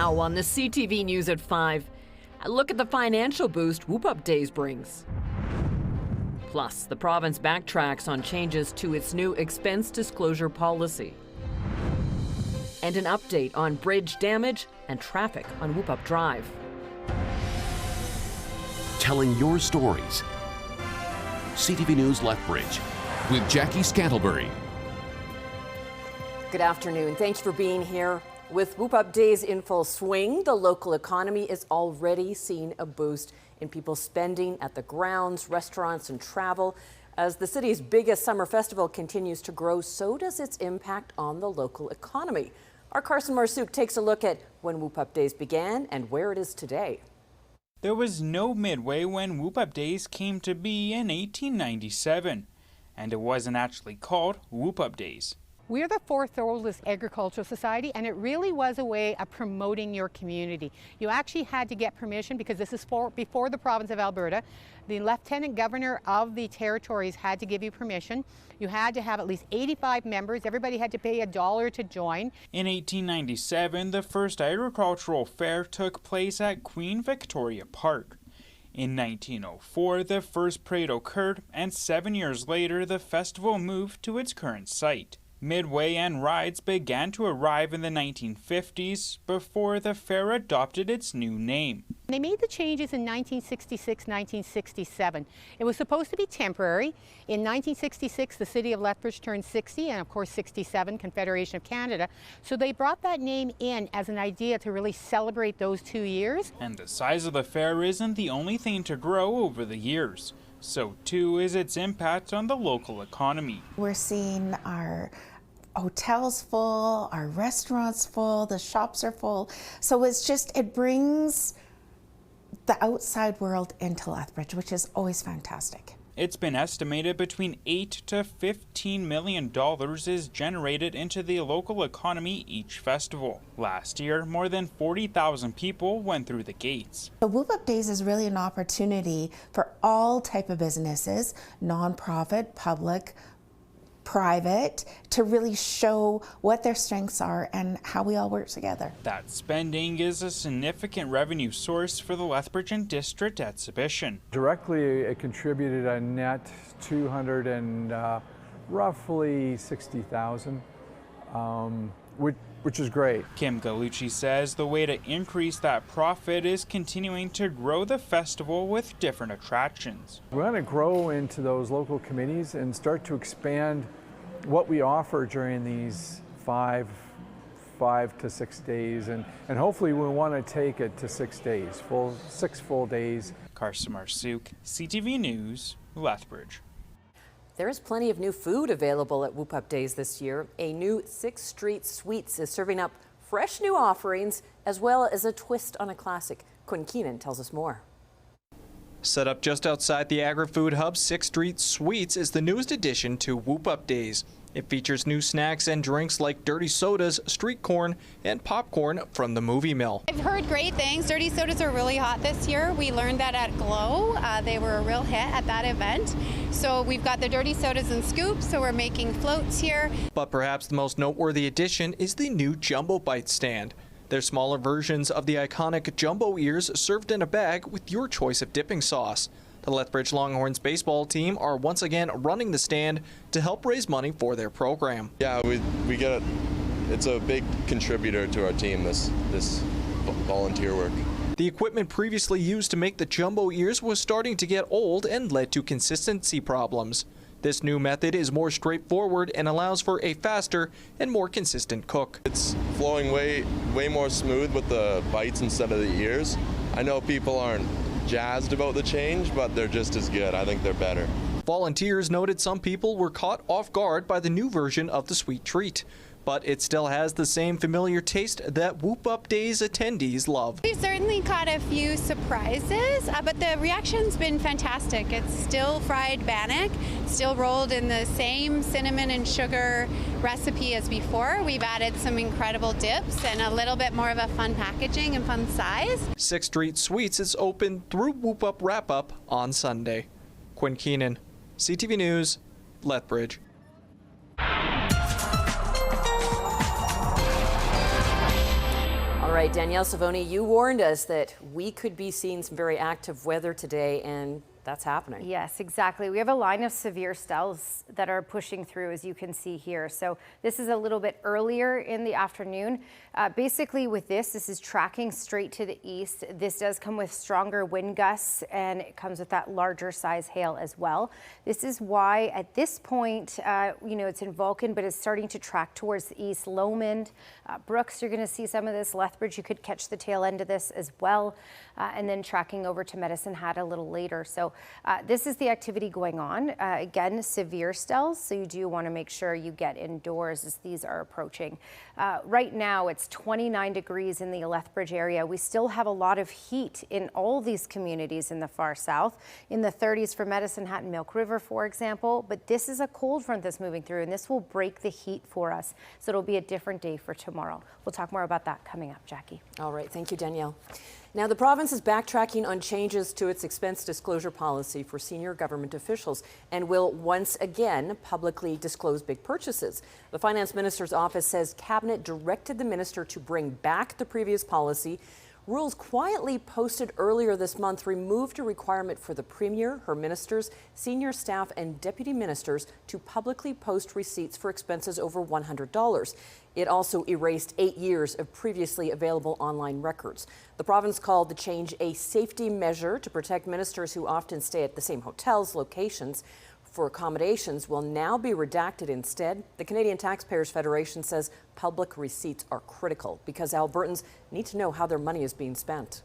Now on the CTV News at 5, a look at the financial boost WhoopUp Days brings. Plus, the province backtracks on changes to its new expense disclosure policy. And an update on bridge damage and traffic on WhoopUp Drive. Telling your stories. CTV News Lethbridge with Jackie Scantlebury. Good afternoon. Thanks for being here. With WhoopUp Days in full swing, the local economy is already seeing a boost in people spending at the grounds, restaurants, and travel. As the city's biggest summer festival continues to grow, so does its impact on the local economy. Our Carson Marsouk takes a look at when WhoopUp Days began and where it is today. There was no Midway when WhoopUp Days came to be in 1897, and it wasn't actually called WhoopUp Days. We're the fourth oldest agricultural society, and it really was a way of promoting your community. You actually had to get permission because this is before the province of Alberta. The lieutenant governor of the territories had to give you permission. You had to have at least 85 members. Everybody had to pay $1 to join. In 1897, the first agricultural fair took place at Queen Victoria Park. In 1904, the first parade occurred, and 7 years later, the festival moved to its current site. Midway and rides began to arrive in the 1950s before the fair adopted its new name. They made the changes in 1966, 1967. It was supposed to be temporary. In 1966, the city of Lethbridge turned 60, and of course 67, Confederation of Canada. So they brought that name in as an idea to really celebrate those 2 years. And the size of the fair isn't the only thing to grow over the years. So too is its impact on the local economy. We're seeing our hotels full, our restaurants full, the shops are full. So it brings the outside world into Lethbridge, which is always fantastic. It's been estimated between $8 to $15 million is generated into the local economy each festival. Last year, more than 40,000 people went through the gates. The WhoopUp Days is really an opportunity for all type of businesses, nonprofit, public, private, to really show what their strengths are and how we all work together. That spending is a significant revenue source for the Lethbridge and District exhibition. Directly, it contributed a net roughly 60,000, which is great. Kim Gallucci says the way to increase that profit is continuing to grow the festival with different attractions. We want to grow into those local committees and start to expand what we offer during these five to 6 days, and hopefully we want to take it to 6 days, six full days. Carson Marsouk, CTV News, Lethbridge. There is plenty of new food available at WhoopUp Days this year. A new 6th Street Sweets is serving up fresh new offerings as well as a twist on a classic. Quinn Keenan tells us more. Set up just outside the agri-food hub, 6th Street Sweets is the newest addition to WhoopUp Days. It features new snacks and drinks like dirty sodas, street corn, and popcorn from the movie mill. I've heard great things. Dirty sodas are really hot this year. We learned that at Glow. They were a real hit at that event. So we've got the dirty sodas and scoops, so we're making floats here. But perhaps the most noteworthy addition is the new Jumbo Bite stand. They're smaller versions of the iconic jumbo ears served in a bag with your choice of dipping sauce. The Lethbridge Longhorns baseball team are once again running the stand to help raise money for their program. Yeah, we get it. It's a big contributor to our team, this volunteer work. The equipment previously used to make the jumbo ears was starting to get old and led to consistency problems. This new method is more straightforward and allows for a faster and more consistent cook. It's flowing way more smooth with the bites instead of the ears. I know people aren't jazzed about the change, but they're just as good. I think they're better. Volunteers noted some people were caught off guard by the new version of the sweet treat, but it still has the same familiar taste that WhoopUp Days attendees love. We've certainly caught a few surprises, but the reaction's been fantastic. It's still fried bannock, still rolled in the same cinnamon and sugar recipe as before. We've added some incredible dips and a little bit more of a fun packaging and fun size. 6th Street Sweets is open through WhoopUp Wrap-Up on Sunday. Quinn Keenan, CTV News, Lethbridge. All right. right, Danielle Savoni, you warned us that we could be seeing some very active weather today, and that's happening. Yes, exactly. We have a line of severe spells that are pushing through, as you can see here. So this is a little bit earlier in the afternoon. Basically with this is tracking straight to the east. This does come with stronger wind gusts, and it comes with that larger size hail as well. This is why at this point, it's in Vulcan, but it's starting to track towards the east. Lomond, Brooks, you're going to see some of this. Lethbridge, you could catch the tail end of this as well. And then tracking over to Medicine Hat a little later. So this is the activity going on. Again, severe spells, so you do want to make sure you get indoors as these are approaching. Right now, it's 29 degrees in the Lethbridge area. We still have a lot of heat in all these communities in the far south, in the 30s for Medicine Hat and Milk River, for example. But this is a cold front that's moving through, and this will break the heat for us. So it'll be a different day for tomorrow. We'll talk more about that coming up, Jackie. All right, thank you, Danielle. Now, the province is backtracking on changes to its expense disclosure policy for senior government officials and will once again publicly disclose big purchases. The finance minister's office says cabinet directed the minister to bring back the previous policy. Rules quietly posted earlier this month removed a requirement for the premier, her ministers, senior staff and deputy ministers to publicly post receipts for expenses over $100. It also erased 8 years of previously available online records. The province called the change a safety measure to protect ministers who often stay at the same hotels, locations for accommodations will now be redacted instead. The Canadian Taxpayers Federation says public receipts are critical because Albertans need to know how their money is being spent.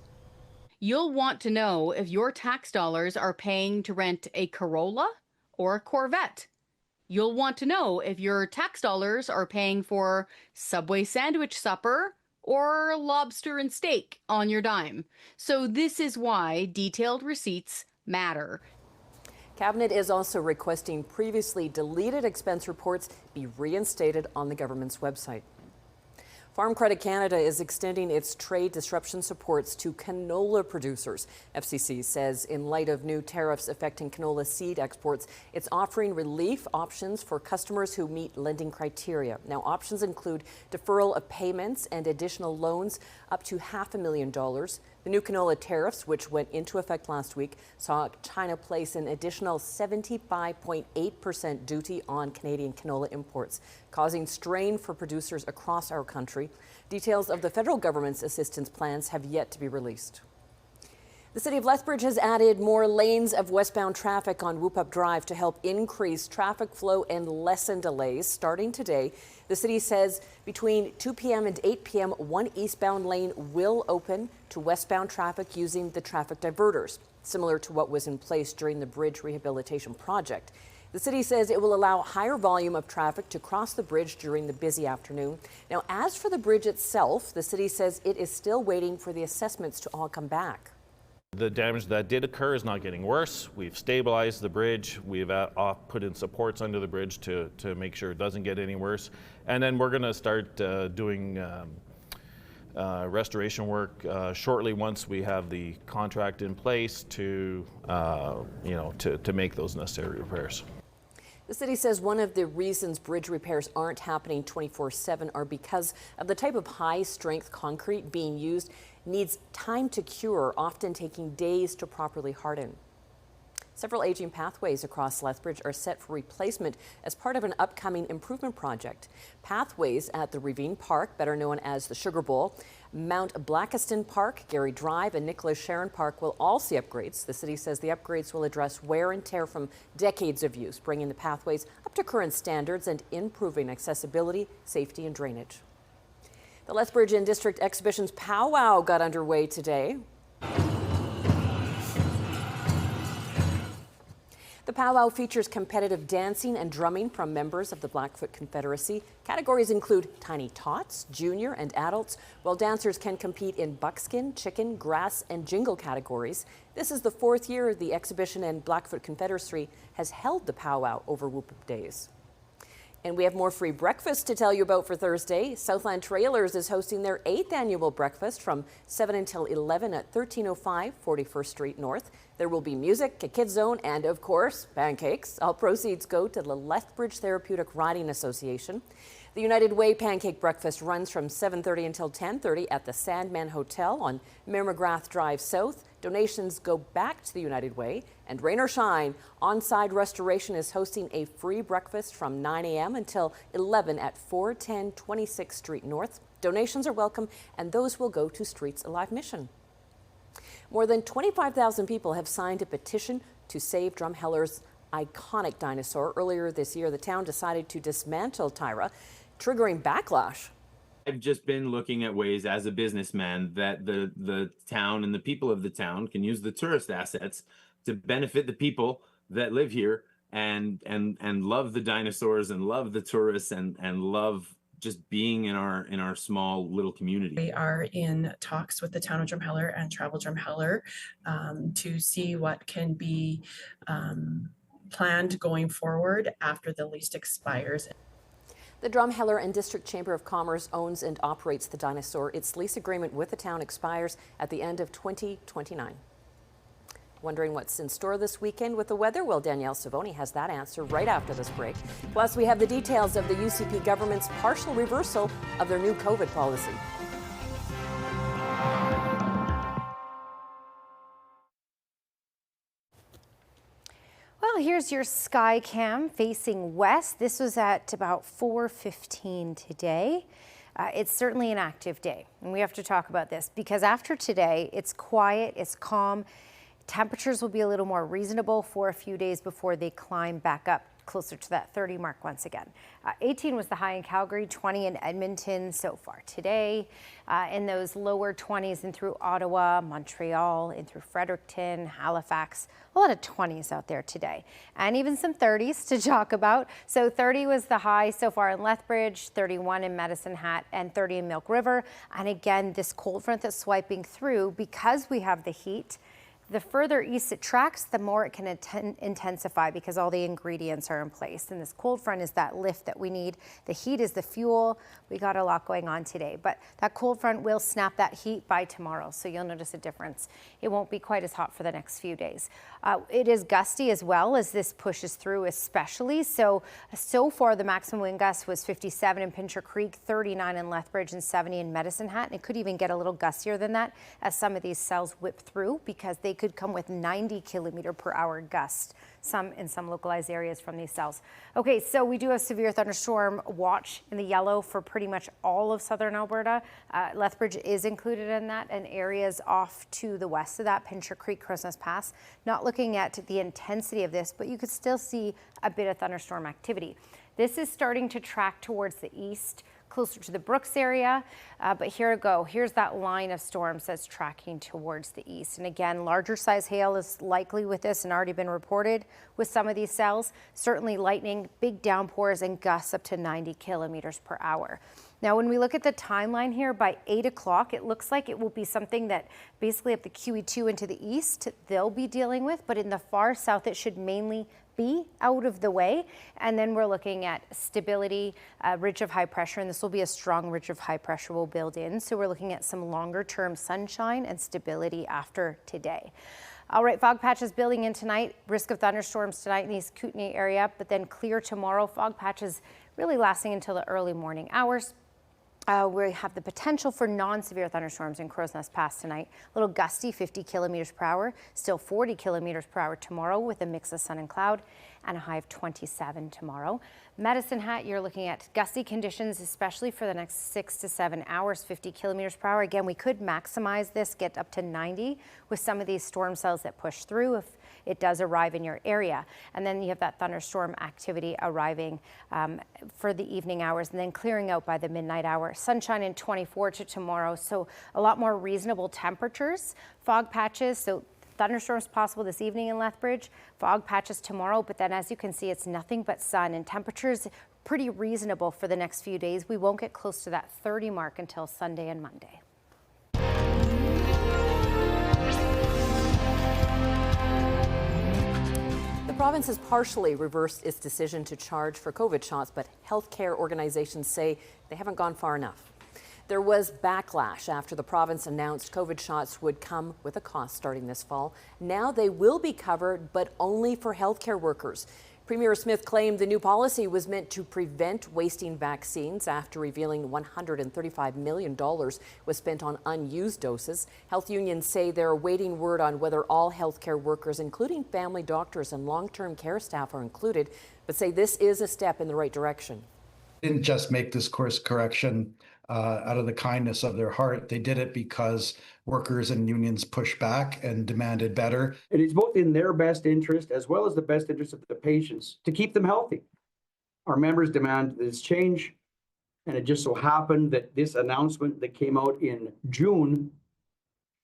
You'll want to know if your tax dollars are paying to rent a Corolla or a Corvette. You'll want to know if your tax dollars are paying for Subway sandwich supper or lobster and steak on your dime. So this is why detailed receipts matter. Cabinet is also requesting previously deleted expense reports be reinstated on the government's website. Farm Credit Canada is extending its trade disruption supports to canola producers. FCC says in light of new tariffs affecting canola seed exports, it's offering relief options for customers who meet lending criteria. Now, options include deferral of payments and additional loans up to $500,000. The new canola tariffs, which went into effect last week, saw China place an additional 75.8% duty on Canadian canola imports, causing strain for producers across our country. Details of the federal government's assistance plans have yet to be released. The City of Lethbridge has added more lanes of westbound traffic on WhoopUp Drive to help increase traffic flow and lessen delays. Starting today, the city says between 2 p.m. and 8 p.m., one eastbound lane will open to westbound traffic using the traffic diverters, similar to what was in place during the bridge rehabilitation project. The city says it will allow higher volume of traffic to cross the bridge during the busy afternoon. Now, as for the bridge itself, the city says it is still waiting for the assessments to all come back. The damage that did occur is not getting worse. We've stabilized the bridge. We've put in supports under the bridge to make sure it doesn't get any worse. And then we're going to start doing restoration work shortly once we have the contract in place to make those necessary repairs. The city says one of the reasons bridge repairs aren't happening 24/7 are because of the type of high-strength concrete being used needs time to cure, often taking days to properly harden. Several aging pathways across Lethbridge are set for replacement as part of an upcoming improvement project. Pathways at the Ravine Park, better known as the Sugar Bowl, Mount Blackiston Park, Gary Drive, and Nicholas Sharon Park will all see upgrades. The city says the upgrades will address wear and tear from decades of use, bringing the pathways up to current standards and improving accessibility, safety, and drainage. The Lethbridge and District Exhibitions powwow got underway today. The powwow features competitive dancing and drumming from members of the Blackfoot Confederacy. Categories include tiny tots, junior, and adults, while dancers can compete in buckskin, chicken, grass, and jingle categories. This is the 4th year the exhibition and Blackfoot Confederacy has held the powwow over WhoopUp Days. And we have more free breakfast to tell you about for Thursday. Southland Trailers is hosting their 8th annual breakfast from 7 until 11 at 1305 41st Street North. There will be music, a kids zone, and of course, pancakes. All proceeds go to the Lethbridge Therapeutic Riding Association. The United Way Pancake Breakfast runs from 7:30 until 10:30 at the Sandman Hotel on Mamagrath Drive South. Donations go back to the United Way, and rain or shine, Onside Restoration is hosting a free breakfast from 9 a.m. until 11 at 410 26th Street North. Donations are welcome, and those will go to Streets Alive mission. More than 25,000 people have signed a petition to save Drumheller's iconic dinosaur. Earlier this year, the town decided to dismantle Tyra, triggering backlash. I've just been looking at ways as a businessman that the town and the people of the town can use the tourist assets to benefit the people that live here and love the dinosaurs and love the tourists and love just being in our small little community. We are in talks with the town of Drumheller and Travel Drumheller to see what can be planned going forward after the lease expires. The Drumheller and District Chamber of Commerce owns and operates the dinosaur. Its lease agreement with the town expires at the end of 2029. Wondering what's in store this weekend with the weather? Well, Danielle Savoni has that answer right after this break. Plus, we have the details of the UCP government's partial reversal of their new COVID policy. Well, here's your sky cam facing west. This was at about 4:15 today. It's certainly an active day, and we have to talk about this because after today, it's quiet, it's calm. Temperatures will be a little more reasonable for a few days before they climb back up closer to that 30 mark once again. 18 was the high in Calgary, 20 in Edmonton so far today. In those lower 20s in through Ottawa, Montreal, in through Fredericton, Halifax. A lot of 20s out there today. And even some 30s to talk about. So 30 was the high so far in Lethbridge, 31 in Medicine Hat, and 30 in Milk River. And again, this cold front that's swiping through, because we have the heat, the further east it tracks, the more it can intensify because all the ingredients are in place. And this cold front is that lift that we need. The heat is the fuel. We got a lot going on today, but that cold front will snap that heat by tomorrow. So you'll notice a difference. It won't be quite as hot for the next few days. It is gusty as well as this pushes through especially. So far the maximum wind gust was 57 in Pincher Creek, 39 in Lethbridge, and 70 in Medicine Hat. And it could even get a little gustier than that as some of these cells whip through because they could come with 90 kilometer per hour gust, in some localized areas from these cells. Okay, so we do have severe thunderstorm watch in the yellow for pretty much all of southern Alberta. Lethbridge is included in that, and areas off to the west of that, Pincher Creek, Crowsnest Pass. Not looking at the intensity of this, but you could still see a bit of thunderstorm activity. This is starting to track towards the east, closer to the Brooks area, but here we go. Here's that line of storms that's tracking towards the east. And again, larger size hail is likely with this and already been reported with some of these cells. Certainly lightning, big downpours, and gusts up to 90 kilometers per hour. Now, when we look at the timeline here, by 8 o'clock, it looks like it will be something that basically up the QE2 into the east, they'll be dealing with, but in the far south, it should mainly be out of the way. And then we're looking at stability, ridge of high pressure, and this will be a strong ridge of high pressure will build in. So we're looking at some longer term sunshine and stability after today. All right, fog patches building in tonight. Risk of thunderstorms tonight in the East Kootenay area, but then clear tomorrow. Fog patches really lasting until the early morning hours. We have the potential for non-severe thunderstorms in Crowsnest Pass tonight. A little gusty, 50 kilometers per hour, still 40 kilometers per hour tomorrow with a mix of sun and cloud, and a high of 27 tomorrow. Medicine Hat, you're looking at gusty conditions, especially for the next 6 to 7 hours, 50 kilometers per hour. Again, we could maximize this, get up to 90 with some of these storm cells that push through if it does arrive in your area. And then you have that thunderstorm activity arriving for the evening hours and then clearing out by the midnight hour. Sunshine in 24 to tomorrow, so a lot more reasonable temperatures. Fog patches, so thunderstorms possible this evening in Lethbridge, fog patches tomorrow, but then as you can see, it's nothing but sun and temperatures pretty reasonable for the next few days. We won't get close to that 30 mark until Sunday and Monday. The province has partially reversed its decision to charge for COVID shots, but healthcare organizations say they haven't gone far enough. There was backlash after the province announced COVID shots would come with a cost starting this fall. Now they will be covered, but only for healthcare workers. Premier Smith claimed the new policy was meant to prevent wasting vaccines after revealing $135 million was spent on unused doses. Health unions say they're awaiting word on whether all healthcare workers, including family doctors and long-term care staff, are included, but say this is a step in the right direction. Didn't just make this course correction out of the kindness of their heart. They did it because workers and unions pushed back and demanded better. It is both in their best interest as well as the best interest of the patients to keep them healthy. Our members demand this change, and it just so happened that this announcement that came out in June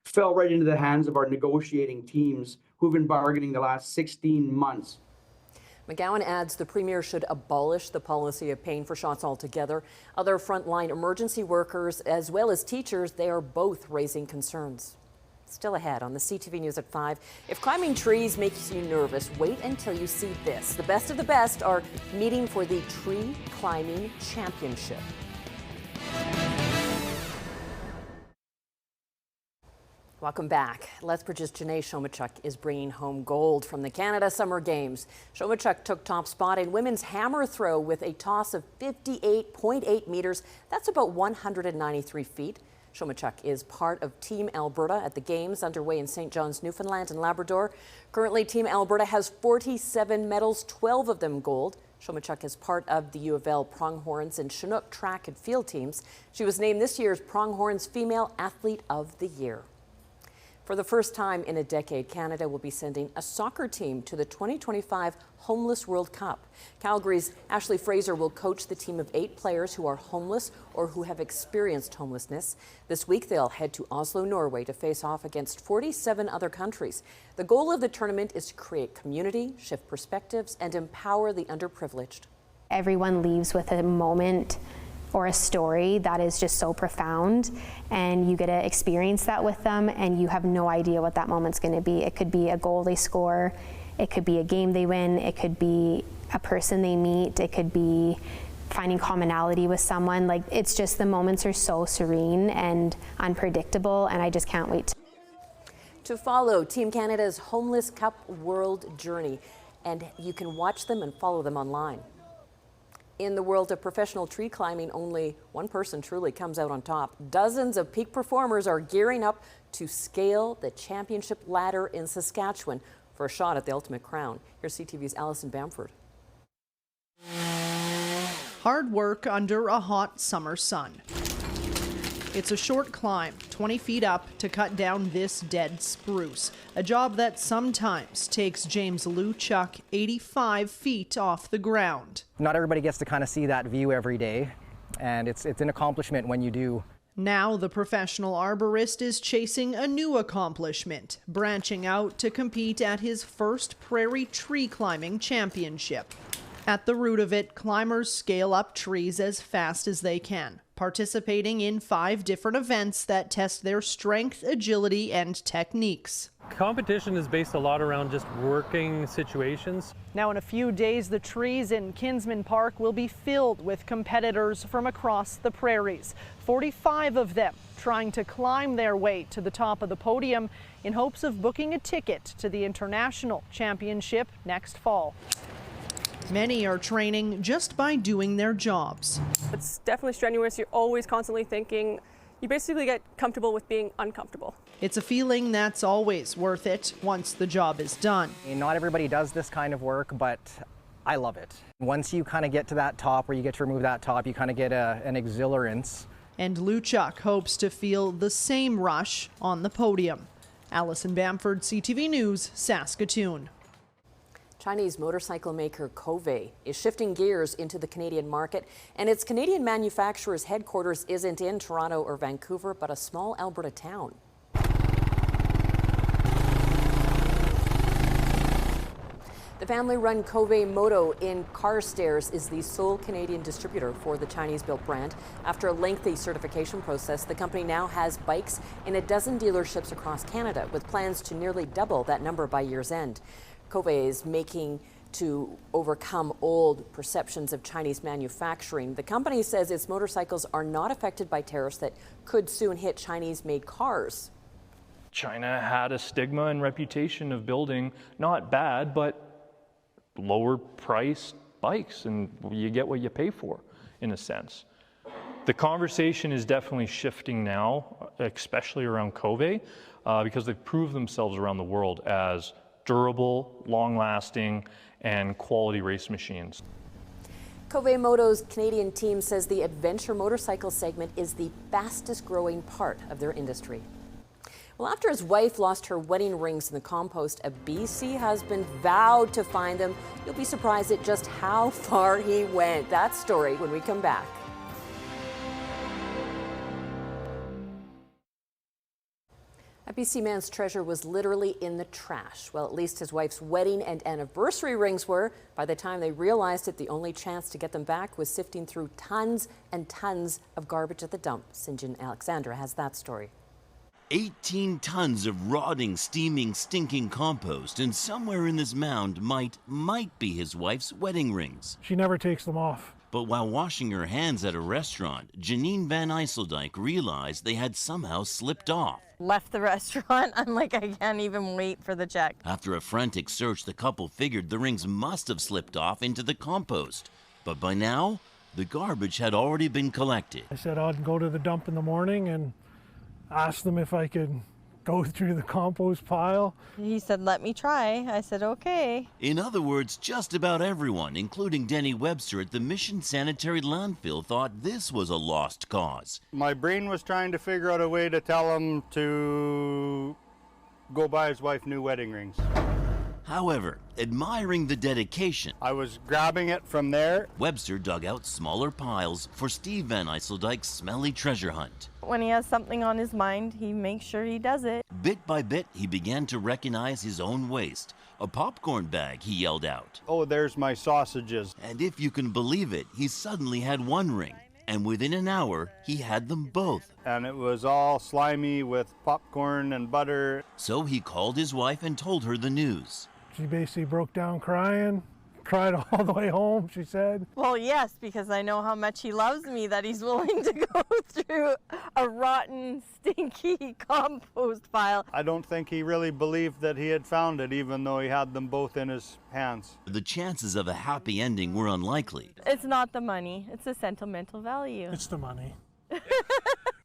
fell right into the hands of our negotiating teams who've been bargaining the last 16 months. McGowan adds the Premier should abolish the policy of paying for shots altogether. Other frontline emergency workers, as well as teachers, they are both raising concerns. Still ahead on the CTV News at 5. If climbing trees makes you nervous, wait until you see this. The best of the best are meeting for the Tree Climbing Championship. Welcome back. Lethbridge's Janae Shomachuk is bringing home gold from the Canada Summer Games. Shomachuk took top spot in women's hammer throw with a toss of 58.8 meters. That's about 193 feet. Shomachuk is part of Team Alberta at the Games underway in St. John's, Newfoundland and Labrador. Currently, Team Alberta has 47 medals, 12 of them gold. Shomachuk is part of the U of L Pronghorns and Chinook track and field teams. She was named this year's Pronghorns Female Athlete of the Year. For the first time in a decade, Canada will be sending a soccer team to the 2025 Homeless World Cup. Calgary's Ashley Fraser will coach the team of 8 players who are homeless or who have experienced homelessness. This week, they'll head to Oslo, Norway to face off against 47 other countries. The goal of the tournament is to create community, shift perspectives, and empower the underprivileged. Everyone leaves with a moment or a story that is just so profound, and you get to experience that with them, and you have no idea what that moment's going to be. It could be a goal they score, it could be a game they win, it could be a person they meet, it could be finding commonality with someone. Like, it's just, the moments are so serene and unpredictable, and I just can't wait to follow Team Canada's Homeless Cup World Journey, and you can watch them and follow them online. In the world of professional tree climbing, only one person truly comes out on top. Dozens of peak performers are gearing up to scale the championship ladder in Saskatchewan for a shot at the ultimate crown. Here's CTV's Allison Bamford. Hard work under a hot summer sun. It's a short climb, 20 feet up, to cut down this dead spruce, a job that sometimes takes James Luchuk 85 feet off the ground. Not everybody gets to kind of see that view every day, and it's an accomplishment when you do. Now the professional arborist is chasing a new accomplishment, branching out to compete at his first prairie tree climbing championship. At the root of it, climbers scale up trees as fast as they can, participating in 5 different events that test their strength, agility, and techniques. Competition is based a lot around just working situations. Now in a few days, the trees in Kinsman Park will be filled with competitors from across the prairies. 45 of them trying to climb their way to the top of the podium in hopes of booking a ticket to the International Championship next fall. Many are training just by doing their jobs. It's definitely strenuous. You're always constantly thinking. You basically get comfortable with being uncomfortable. It's a feeling that's always worth it once the job is done. Not everybody does this kind of work, but I love it. Once you kind of get to that top, where you get to remove that top, you kind of get an exhilarance. And Luchuk hopes to feel the same rush on the podium. Allison Bamford, CTV News, Saskatoon. Chinese motorcycle maker Cooey is shifting gears into the Canadian market, and its Canadian manufacturer's headquarters isn't in Toronto or Vancouver, but a small Alberta town. The family-run Cooey Moto in Carstairs is the sole Canadian distributor for the Chinese-built brand. After a lengthy certification process, the company now has bikes in a dozen dealerships across Canada, with plans to nearly double that number by year's end. Cooey is making to overcome old perceptions of Chinese manufacturing. The company says its motorcycles are not affected by tariffs that could soon hit Chinese-made cars. China had a stigma and reputation of building not bad, but lower priced bikes, and you get what you pay for, in a sense. The conversation is definitely shifting now, especially around Cooey, because they've proved themselves around the world as durable, long-lasting, and quality race machines. Cooey Moto's Canadian team says the adventure motorcycle segment is the fastest growing part of their industry. Well, after his wife lost her wedding rings in the compost, a BC husband vowed to find them. You'll be surprised at just how far he went. That story when we come back. A BC man's treasure was literally in the trash. Well, at least his wife's wedding and anniversary rings were. By the time they realized it, the only chance to get them back was sifting through tons and tons of garbage at the dump. Sinjin Alexandra has that story. 18 tons of rotting, steaming, stinking compost, and somewhere in this mound might be his wife's wedding rings. She never takes them off. But while washing her hands at a restaurant, Janine Van Ijseldijk realized they had somehow slipped off. Left the restaurant. I'm like, I can't even wait for the check. After a frantic search, the couple figured the rings must have slipped off into the compost. But by now, the garbage had already been collected. I said I'd go to the dump in the morning and ask them if I could go through the compost pile. He said, let me try. I said, okay. In other words, just about everyone, including Denny Webster at the Mission Sanitary Landfill, thought this was a lost cause. My brain was trying to figure out a way to tell him to go buy his wife new wedding rings. However, admiring the dedication, I was grabbing it from there. Webster dug out smaller piles for Steve Van Ijseldijk's smelly treasure hunt. When he has something on his mind, he makes sure he does it. Bit by bit, he began to recognize his own waste. A popcorn bag, he yelled out. Oh, there's my sausages. And if you can believe it, he suddenly had one ring. And within an hour, he had them both. And it was all slimy with popcorn and butter. So he called his wife and told her the news. She basically broke down crying, cried all the way home, she said. Well, yes, because I know how much he loves me that he's willing to go through a rotten, stinky compost pile. I don't think he really believed that he had found it, even though he had them both in his hands. The chances of a happy ending were unlikely. It's not the money, it's the sentimental value. It's the money.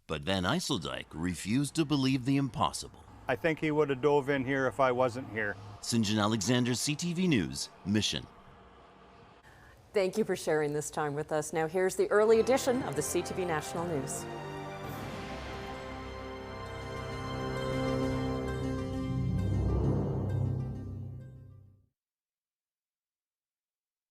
But Van Ijseldijk refused to believe the impossible. I think he would have dove in here if I wasn't here. Sinjin Alexander, CTV News, Mission. Thank you for sharing this time with us. Now here's the early edition of the CTV National News.